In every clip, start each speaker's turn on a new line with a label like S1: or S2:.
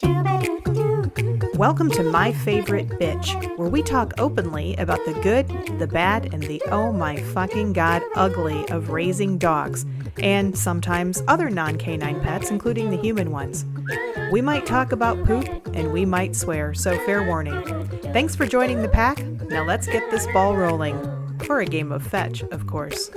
S1: Welcome to My Favorite Bitch, where we talk openly about the good, the bad, and the oh my fucking god ugly of raising dogs, and sometimes other non-canine pets, including the human ones. We might talk about poop, and we might swear, so fair warning. Thanks for joining the pack. Now let's get this ball rolling. For a game of fetch, of course.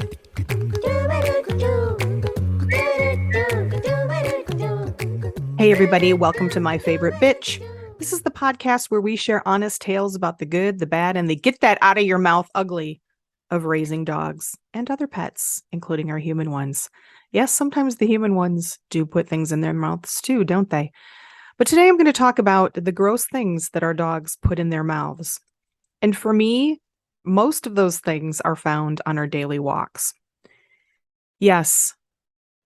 S1: Hey everybody, welcome to My Favorite Bitch. This is the podcast where we share honest tales about the good, the bad, and the get that out of your mouth ugly of raising dogs and other pets, including our human ones. Yes, sometimes the human ones do put things in their mouths too, don't they? But today I'm going to talk about the gross things that our dogs put in their mouths. And for me, most of those things are found on our daily walks. Yes,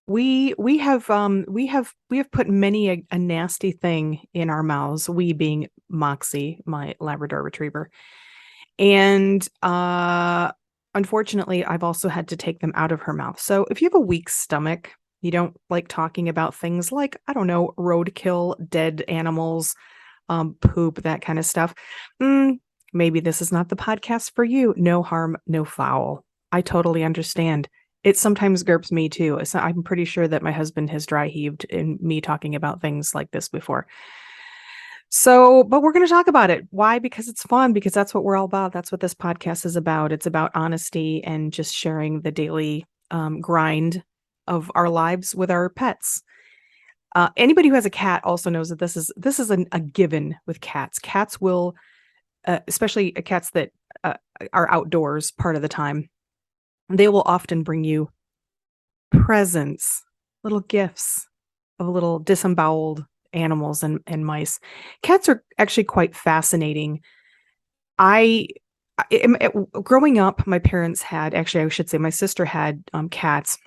S1: we have put many a nasty thing in our mouths, we being Moxie, my Labrador retriever. And unfortunately, I've also had to take them out of her mouth. So if you have a weak stomach, you don't like talking about things like, I don't know, roadkill, dead animals, poop, that kind of stuff. Maybe this is not the podcast for you. No harm, no foul. I totally understand. It sometimes GURPS me too. I'm pretty sure that my husband has dry heaved in me talking about things like this before. So, but we're going to talk about it. Why? Because it's fun, because that's what we're all about. That's what this podcast is about. It's about honesty and just sharing the daily grind of our lives with our pets. Anybody who has a cat also knows that this is a given with cats. Cats will, especially cats that are outdoors part of the time, they will often bring you presents, little gifts of little disemboweled animals and mice. Cats are actually quite fascinating. Growing up, my parents had, actually, I should say my sister had cats,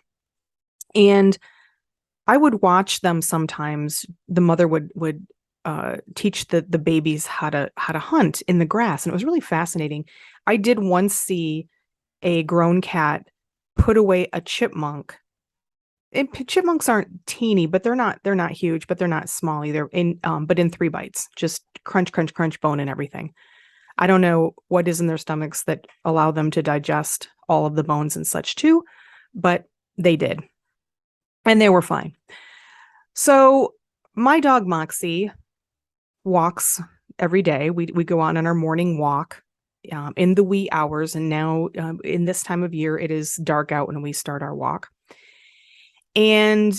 S1: and I would watch them sometimes. The mother would teach the babies how to hunt in the grass, and it was really fascinating. I did once see a grown cat put away a chipmunk. And chipmunks aren't teeny, but they're not huge, but they're not small either. But in 3 bites, just crunch, crunch, crunch, bone and everything. I don't know what is in their stomachs that allow them to digest all of the bones and such too, but they did, and they were fine. So my dog Moxie walks every day. We go on our morning walk. In the wee hours, and now in this time of year, it is dark out when we start our walk. And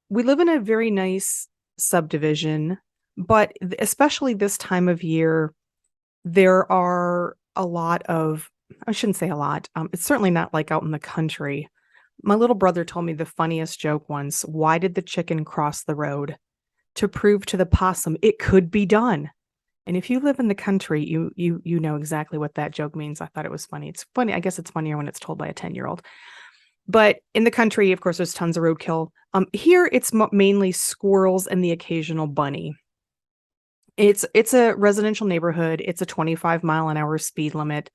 S1: we live in a very nice subdivision, but especially this time of year, there are a lot of, I shouldn't say a lot, it's certainly not like out in the country. My little brother told me the funniest joke once. Why did the chicken cross the road? To prove to the possum it could be done. And if you live in the country, you know exactly what that joke means. I thought it was funny. It's funny. I guess it's funnier when it's told by a 10-year-old. But in the country, of course, there's tons of roadkill. Here, it's mainly squirrels and the occasional bunny. It's a residential neighborhood. It's a 25-mile-an-hour speed limit.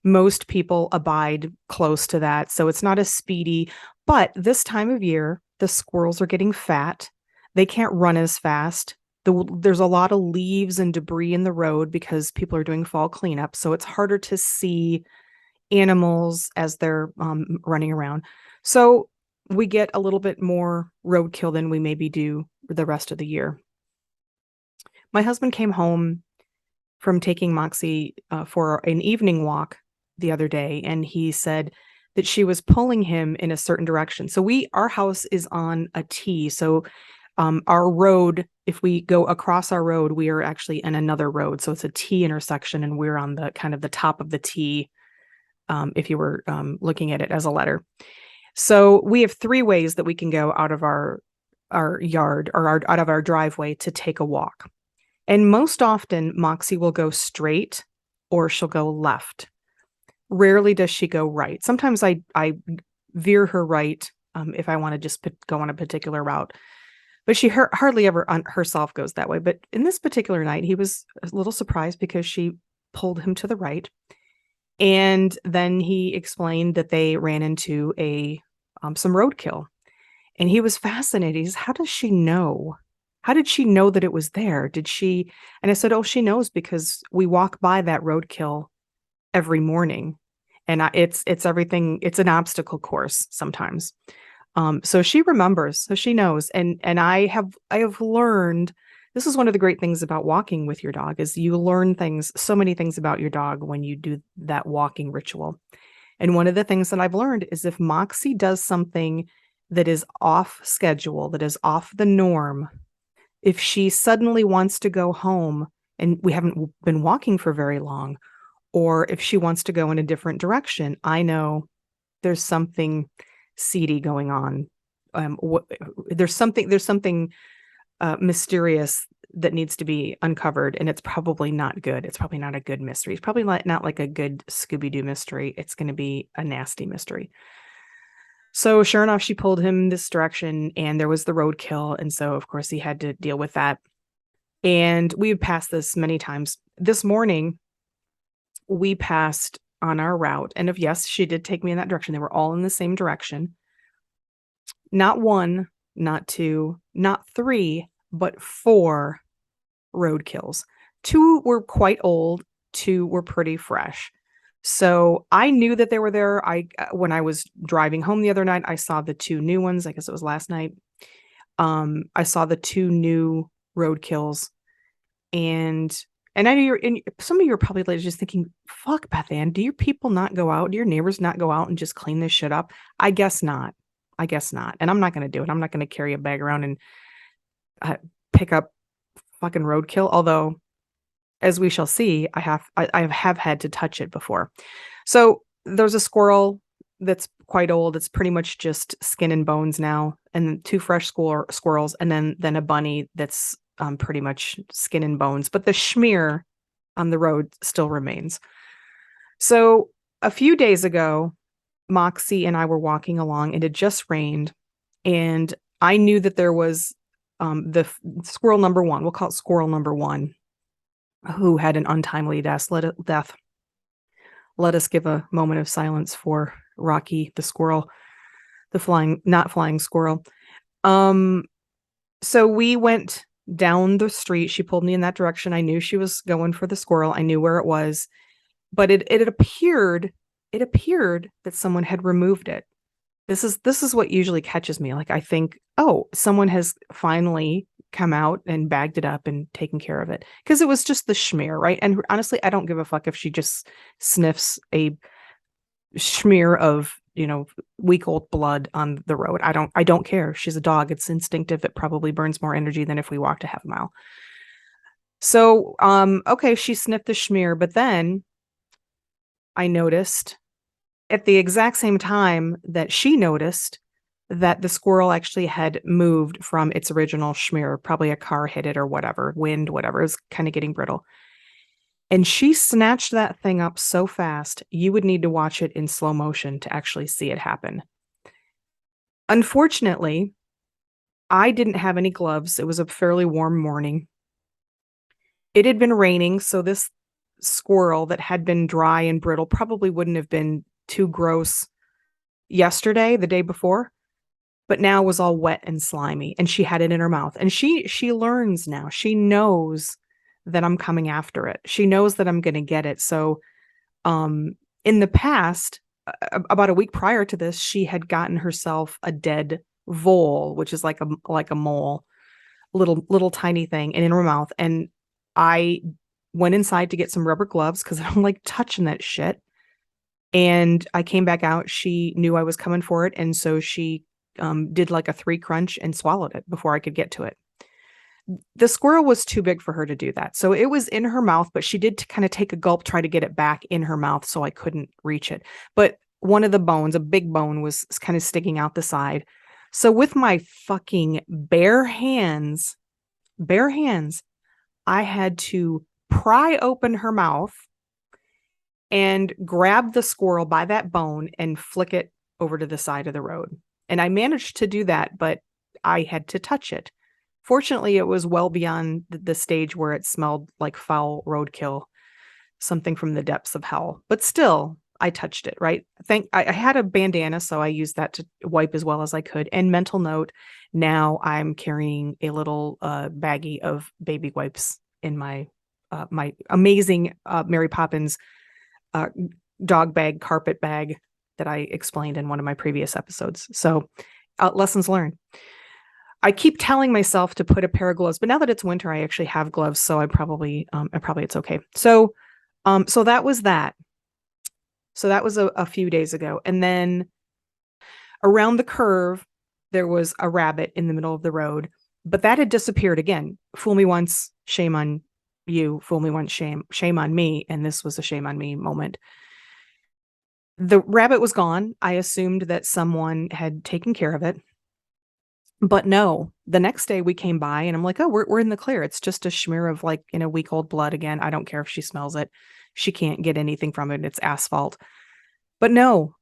S1: Most people abide close to that, so it's not as speedy. But this time of year, the squirrels are getting fat. They can't run as fast. There's a lot of leaves and debris in the road because people are doing fall cleanup. So it's harder to see animals as they're running around. So we get a little bit more roadkill than we maybe do the rest of the year. My husband came home from taking Moxie for an evening walk the other day, and he said that she was pulling him in a certain direction. So our house is on a T. So our road, if we go across our road, we are actually in another road. So it's a T intersection, and we're on the kind of the top of the T, if you were looking at it as a letter. So we have 3 ways that we can go out of our yard or out of our driveway to take a walk. And most often, Moxie will go straight or she'll go left. Rarely does she go right. Sometimes I veer her right if I want to just go on a particular route. But she hardly ever herself goes that way. But in this particular night, he was a little surprised because she pulled him to the right. And then he explained that they ran into some roadkill. And he was fascinated. He's, how does she know How did she know that it was there? Did she? And I said, oh, she knows because we walk by that roadkill every morning, and it's everything. It's an obstacle course sometimes. So she remembers, so she knows. And I have learned, this is one of the great things about walking with your dog, is you learn things, so many things about your dog when you do that walking ritual. And one of the things that I've learned is if Moxie does something that is off schedule, that is off the norm, if she suddenly wants to go home and we haven't been walking for very long, or if she wants to go in a different direction, I know there's something seedy going on. There's something mysterious that needs to be uncovered, and it's probably not good. It's probably not a good mystery. It's probably not like a good Scooby-Doo mystery. It's going to be a nasty mystery. So sure enough, she pulled him this direction, and there was the roadkill, and so of course he had to deal with that. And we've passed this many times. This morning, we passed on our route, and yes, she did take me in that direction. They were all in the same direction. Not one, not two, not three, but 4 roadkills. 2 were quite old, 2 were pretty fresh. So I knew that they were there. When I was driving home the other night, I saw the 2 new ones. I guess it was last night. I saw the 2 new roadkills, and I know some of you are probably like just thinking, "Fuck, Beth Ann, do your people not go out? Do your neighbors not go out and just clean this shit up?" I guess not. I guess not. And I'm not going to do it. I'm not going to carry a bag around and pick up fucking roadkill. Although, as we shall see, I have had to touch it before. So there's a squirrel that's quite old. It's pretty much just skin and bones now, and 2 fresh squirrels, and then a bunny that's pretty much skin and bones. But the schmear on the road still remains. So a few days ago, Moxie and I were walking along. It had just rained, and I knew that there was the squirrel number 1. We'll call it squirrel number 1, who had an untimely death. Let us give a moment of silence for Rocky the squirrel, the not flying squirrel. So we went down the street. She pulled me in that direction. I knew she was going for the squirrel. I knew where it was, but it appeared that someone had removed it. This is what usually catches me. Like, I think, oh, someone has finally come out and bagged it up and taken care of it, because it was just the schmear, right? And honestly, I don't give a fuck if she just sniffs a smear of, week old blood on the road. I don't care. She's a dog. It's instinctive. It probably burns more energy than if we walked a half mile. So, okay, she sniffed the schmear, but then I noticed at the exact same time that she noticed that the squirrel actually had moved from its original schmear. Probably a car hit it or whatever, wind, whatever. It was kind of getting brittle. And she snatched that thing up so fast, you would need to watch it in slow motion to actually see it happen. Unfortunately, I didn't have any gloves. It was a fairly warm morning. It had been raining, so this squirrel that had been dry and brittle probably wouldn't have been too gross yesterday, the day before, but now was all wet and slimy, and she had it in her mouth. And she learns now. She knows that I'm coming after it. She knows that I'm going to get it. So in the past, about a week prior to this, she had gotten herself a dead vole, which is like a mole, little tiny thing, and in her mouth. And I went inside to get some rubber gloves because I don't like touching that shit. And I came back out. She knew I was coming for it, and so she did like a 3 crunch and swallowed it before I could get to it. The squirrel was too big for her to do that. So it was in her mouth, but she did kind of take a gulp, try to get it back in her mouth, so I couldn't reach it. But one of the bones, a big bone, was kind of sticking out the side. So with my fucking bare hands, I had to pry open her mouth and grab the squirrel by that bone and flick it over to the side of the road. And I managed to do that, but I had to touch it. Fortunately, it was well beyond the stage where it smelled like foul roadkill, something from the depths of hell. But still, I touched it, right? I had a bandana, so I used that to wipe as well as I could. And mental note, now I'm carrying a little baggie of baby wipes in my my amazing Mary Poppins uh, dog bag, carpet bag that I explained in one of my previous episodes. So lessons learned. I keep telling myself to put a pair of gloves, but now that it's winter, I actually have gloves, so I probably it's okay. So so that was that. So that was a few days ago. And then around the curve, there was a rabbit in the middle of the road, but that had disappeared again. Fool me once, shame on you. Fool me once, shame on me. And this was a shame on me moment. The rabbit was gone. I assumed that someone had taken care of it. But no, the next day we came by and I'm like, oh, we're in the clear. It's just a smear of like, week old blood again. I don't care if she smells it. She can't get anything from it. It's asphalt. But no,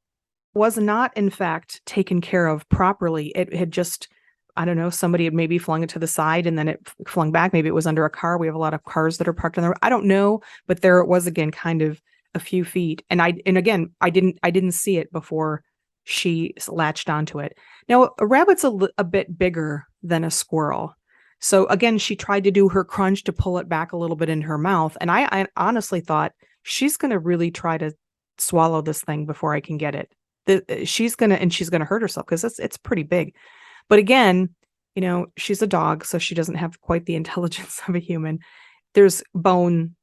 S1: was not in fact taken care of properly. It had just, I don't know, somebody had maybe flung it to the side and then it flung back. Maybe it was under a car. We have a lot of cars that are parked on the road. I don't know, but there it was again, kind of a few feet. And again, I didn't see it before she latched onto it. Now, a rabbit's a bit bigger than a squirrel. So again, she tried to do her crunch to pull it back a little bit in her mouth. And I honestly thought she's going to really try to swallow this thing before I can get it. She's going to hurt herself because it's pretty big. But again, she's a dog, so she doesn't have quite the intelligence of a human. There's bone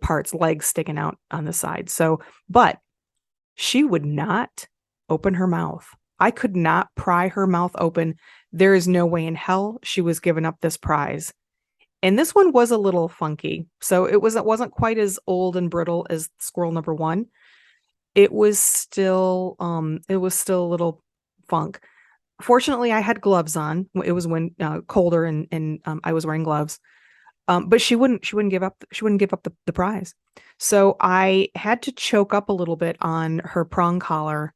S1: parts, legs sticking out on the side. So, but she would not open her mouth. I could not pry her mouth open. There is no way in hell she was giving up this prize. And this one was a little funky. So it wasn't quite as old and brittle as squirrel number one. It was still a little funk. Fortunately, I had gloves on. It was when colder and I was wearing gloves. But she wouldn't give up the prize. So I had to choke up a little bit on her prong collar,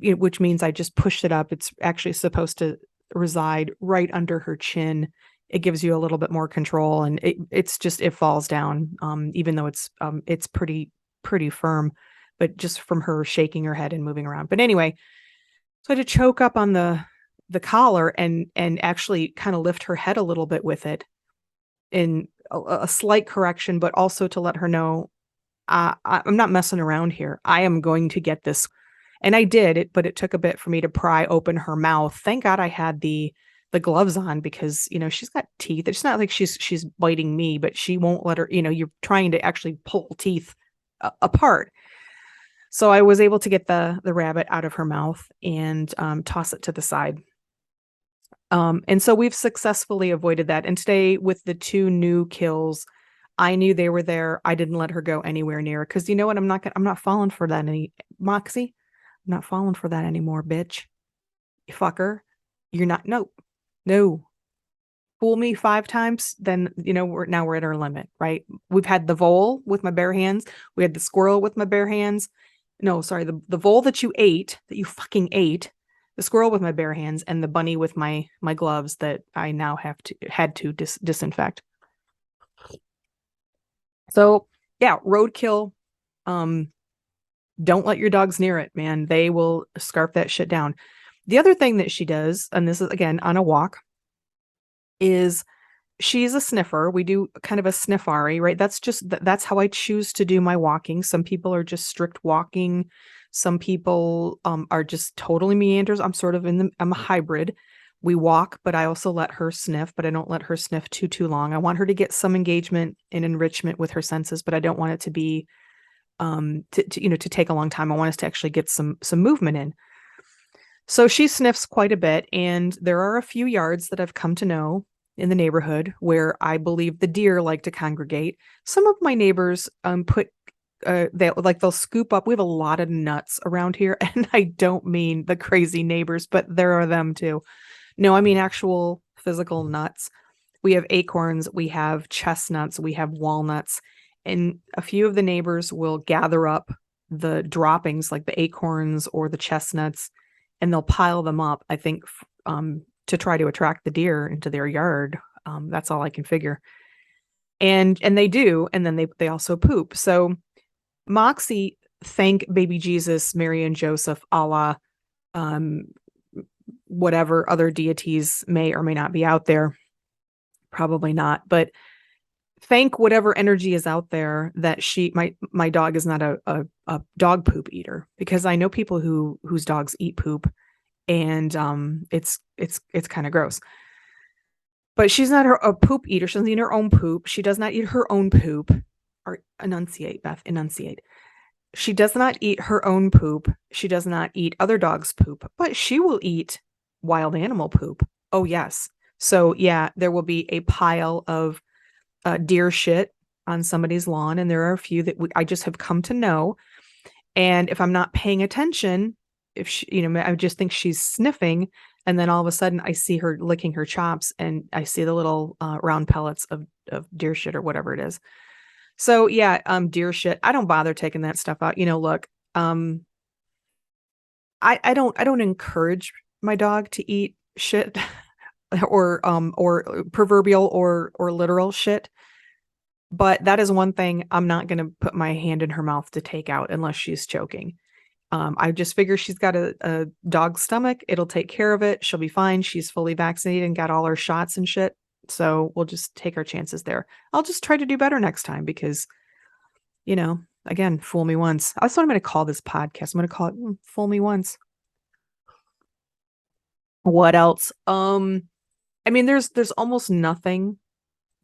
S1: which means I just pushed it up. It's actually supposed to reside right under her chin. It gives you a little bit more control, and it falls down, even though it's pretty firm, but just from her shaking her head and moving around. But anyway, so I had to choke up on the collar and actually kind of lift her head a little bit with it in a slight correction, but also to let her know I'm not messing around here. I am going to get this. And I did it, but it took a bit for me to pry open her mouth. Thank God I had the gloves on because, she's got teeth. It's not like she's biting me, but she won't let her, you're trying to actually pull teeth apart. So I was able to get the rabbit out of her mouth and toss it to the side. And so we've successfully avoided that. And today with the 2 new kills, I knew they were there. I didn't let her go anywhere near because you know what? I'm not falling for that Moxie. I'm not falling for that anymore, bitch. You fucker. You're not. No. Fool me 5 times, then we're at our limit, right? We've had the vole with my bare hands. We had the squirrel with my bare hands. No, sorry, the vole that you fucking ate, the squirrel with my bare hands, and the bunny with my gloves that I now had to disinfect. So yeah, roadkill. Don't let your dogs near it, man. They will scarf that shit down. The other thing that she does, and this is again on a walk, is she's a sniffer. We do kind of a sniffari, right? That's how I choose to do my walking. Some people are just strict walking. Some people are just totally meanders. I'm a hybrid. We walk, but I also let her sniff, but I don't let her sniff too long. I want her to get some engagement and enrichment with her senses, but I don't want it to be to take a long time. I want us to actually get some movement in. So she sniffs quite a bit, and there are a few yards that I've come to know in the neighborhood where I believe the deer like to congregate. Some of my neighbors they'll scoop up. We have a lot of nuts around here, and I don't mean the crazy neighbors, but there are them too. No, I mean actual physical nuts. We have acorns, we have chestnuts, we have walnuts, and a few of the neighbors will gather up the droppings like the acorns or the chestnuts, and they'll pile them up, I think, to try to attract the deer into their yard. That's all I can figure. And they do, and then they also poop. So Moxie thank baby Jesus, Mary and Joseph, Allah, um, whatever other deities may or may not be out there. Probably not, but thank whatever energy is out there that my dog is not a dog poop eater, because I know people whose dogs eat poop, and it's kind of gross. But she's not a poop eater. She doesn't eat her own poop. She does not eat her own poop. Or enunciate, Beth, enunciate. She does not eat her own poop. She does not eat other dogs' poop, but she will eat wild animal poop. Oh, yes. So, yeah, there will be a pile of deer shit on somebody's lawn, and there are a few that I just have come to know. And if I'm not paying attention, if she, I just think she's sniffing, and then all of a sudden I see her licking her chops, and I see the little round pellets of deer shit or whatever it is. So yeah, deer shit. I don't bother taking that stuff out. Look, I don't encourage my dog to eat shit or proverbial or literal shit. But that is one thing I'm not going to put my hand in her mouth to take out unless she's choking. I just figure she's got a dog stomach. It'll take care of it. She'll be fine. She's fully vaccinated and got all her shots and shit. So we'll just take our chances there. I'll just try to do better next time because, again, fool me once. That's what I'm going to call this podcast. I'm going to call it Fool Me Once. What else? There's almost nothing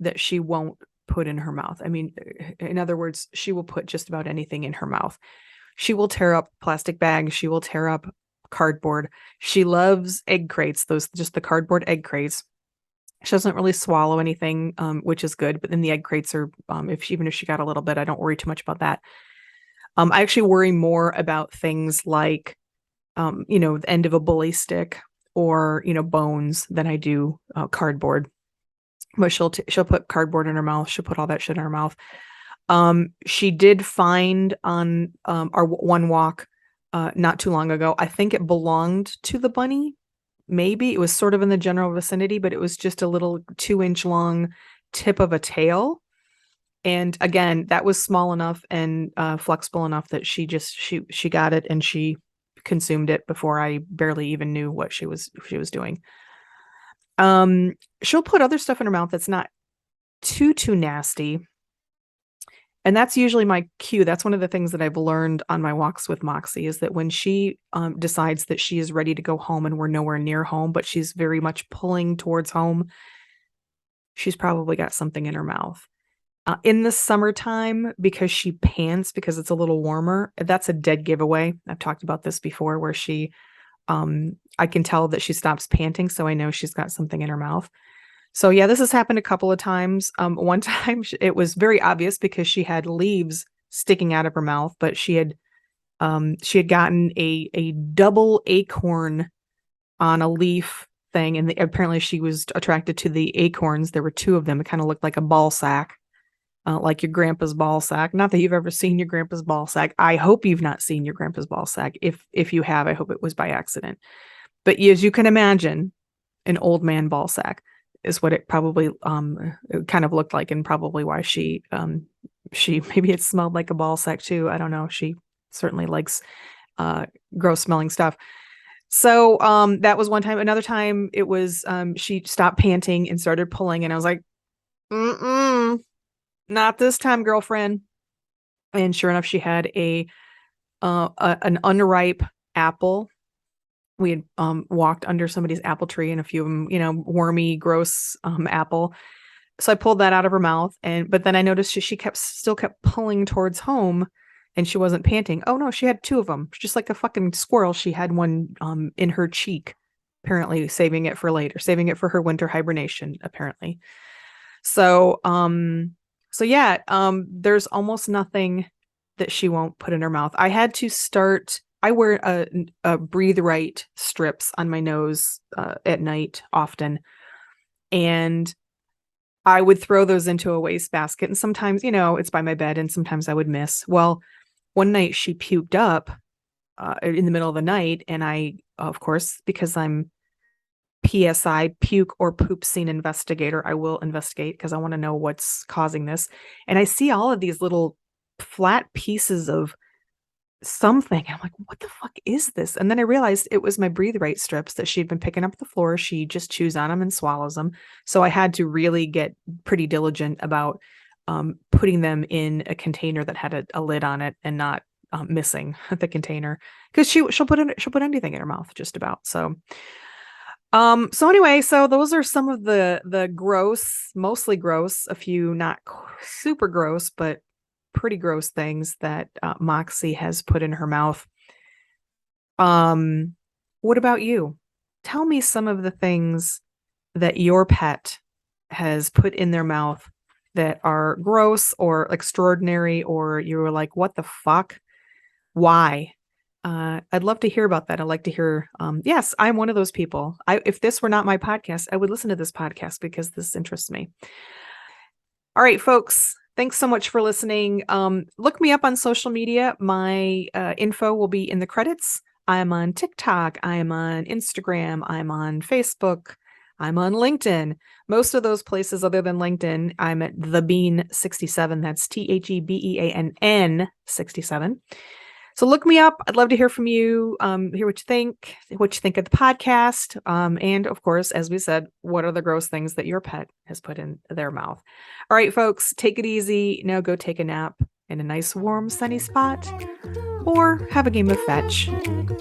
S1: that she won't put in her mouth. In other words, she will put just about anything in her mouth. She will tear up plastic bags. She will tear up cardboard. She loves egg crates, just the cardboard egg crates. She doesn't really swallow anything, which is good. But then the egg crates are, even if she got a little bit, I don't worry too much about that. I actually worry more about things like, the end of a bully stick or, bones than I do cardboard. But she'll put cardboard in her mouth. She'll put all that shit in her mouth. She did find on our one walk not too long ago, I think it belonged to the bunny. Maybe it was sort of in the general vicinity, but it was just a little 2-inch long tip of a tail. And again, that was small enough and flexible enough that she got it and she consumed it before I barely even knew what she was doing. She'll put other stuff in her mouth that's not too nasty. And that's usually my cue. That's one of the things that I've learned on my walks with Moxie is that when she decides that she is ready to go home and we're nowhere near home, but she's very much pulling towards home, she's probably got something in her mouth. In the summertime, because she pants, because it's a little warmer, that's a dead giveaway. I've talked about this before where she, I can tell that she stops panting, so I know she's got something in her mouth. So yeah, this has happened a couple of times. One time it was very obvious because she had leaves sticking out of her mouth, but she had gotten a double acorn on a leaf thing, and apparently she was attracted to the acorns. There were 2 of them. It kind of looked like a ball sack, like your grandpa's ball sack. Not that you've ever seen your grandpa's ball sack. I hope you've not seen your grandpa's ball sack. If you have, I hope it was by accident. But as you can imagine, an old man ball sack is what it probably it kind of looked like, and probably why she maybe it smelled like a ball sack too. I don't know. She certainly likes gross smelling stuff. So that was one time. Another time it was she stopped panting and started pulling, and I was like, not this time, girlfriend. And sure enough, she had an unripe apple. We had walked under somebody's apple tree, and a few of them, wormy, gross apple. So I pulled that out of her mouth, but then I noticed she still kept pulling towards home, and she wasn't panting. Oh no, she had 2 of them, just like a fucking squirrel. She had one in her cheek, apparently saving it for later, saving it for her winter hibernation, apparently. So yeah, there's almost nothing that she won't put in her mouth. I wear a breathe right strips on my nose at night often, and I would throw those into a wastebasket. And sometimes, it's by my bed, and sometimes I would miss. Well, one night she puked up in the middle of the night, and I, of course, because I'm PSI, puke or poop scene investigator, I will investigate because I want to know what's causing this. And I see all of these little flat pieces of something. I'm like, what the fuck is this? And then I realized it was my breathe right strips that she'd been picking up at the floor. She just chews on them and swallows them. So I had to really get pretty diligent about putting them in a container that had a lid on it and not missing the container, because she'll put anything in her mouth just about. So anyway, so those are some of the gross, mostly gross, a few not super gross, but pretty gross things that Moxie has put in her mouth. What about you? Tell me some of the things that your pet has put in their mouth that are gross or extraordinary, or you were like, what the fuck? Why? I'd love to hear about that. I'd like to hear, yes, I'm one of those people. If this were not my podcast, I would listen to this podcast because this interests me. All right, folks, thanks so much for listening. Look me up on social media. My info will be in the credits. I'm on TikTok. I'm on Instagram. I'm on Facebook. I'm on LinkedIn. Most of those places other than LinkedIn, I'm at The Bean 67. That's TheBeann 67. So look me up. I'd love to hear from you, hear what you think of the podcast. And of course, as we said, what are the gross things that your pet has put in their mouth? All right, folks, take it easy. Now go take a nap in a nice, warm, sunny spot, or have a game of fetch.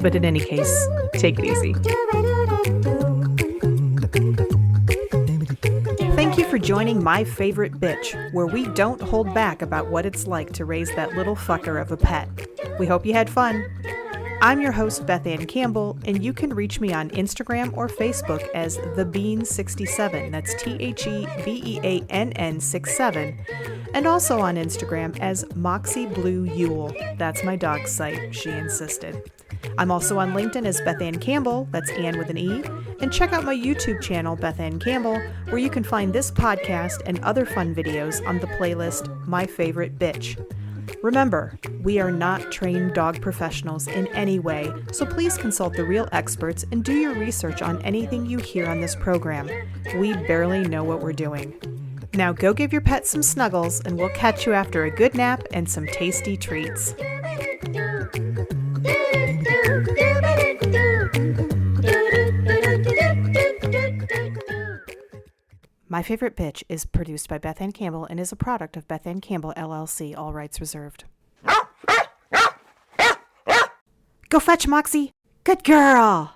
S1: But in any case, take it easy. Thank you for joining My Favorite Bitch, where we don't hold back about what it's like to raise that little fucker of a pet. We hope you had fun. I'm your host, Beth Ann Campbell, and you can reach me on Instagram or Facebook as TheBean67. That's TheBeann 67. And also on Instagram as Moxie Blue Yule. That's my dog's site. She insisted. I'm also on LinkedIn as Beth Ann Campbell. That's Ann with an E. And check out my YouTube channel, Beth Ann Campbell, where you can find this podcast and other fun videos on the playlist My Favorite Bitch. Remember, we are not trained dog professionals in any way, so please consult the real experts and do your research on anything you hear on this program. We barely know what we're doing. Now go give your pet some snuggles, and we'll catch you after a good nap and some tasty treats. My Favorite Bitch is produced by Beth Ann Campbell and is a product of Beth Ann Campbell, LLC, all rights reserved. Go fetch, Moxie. Good girl.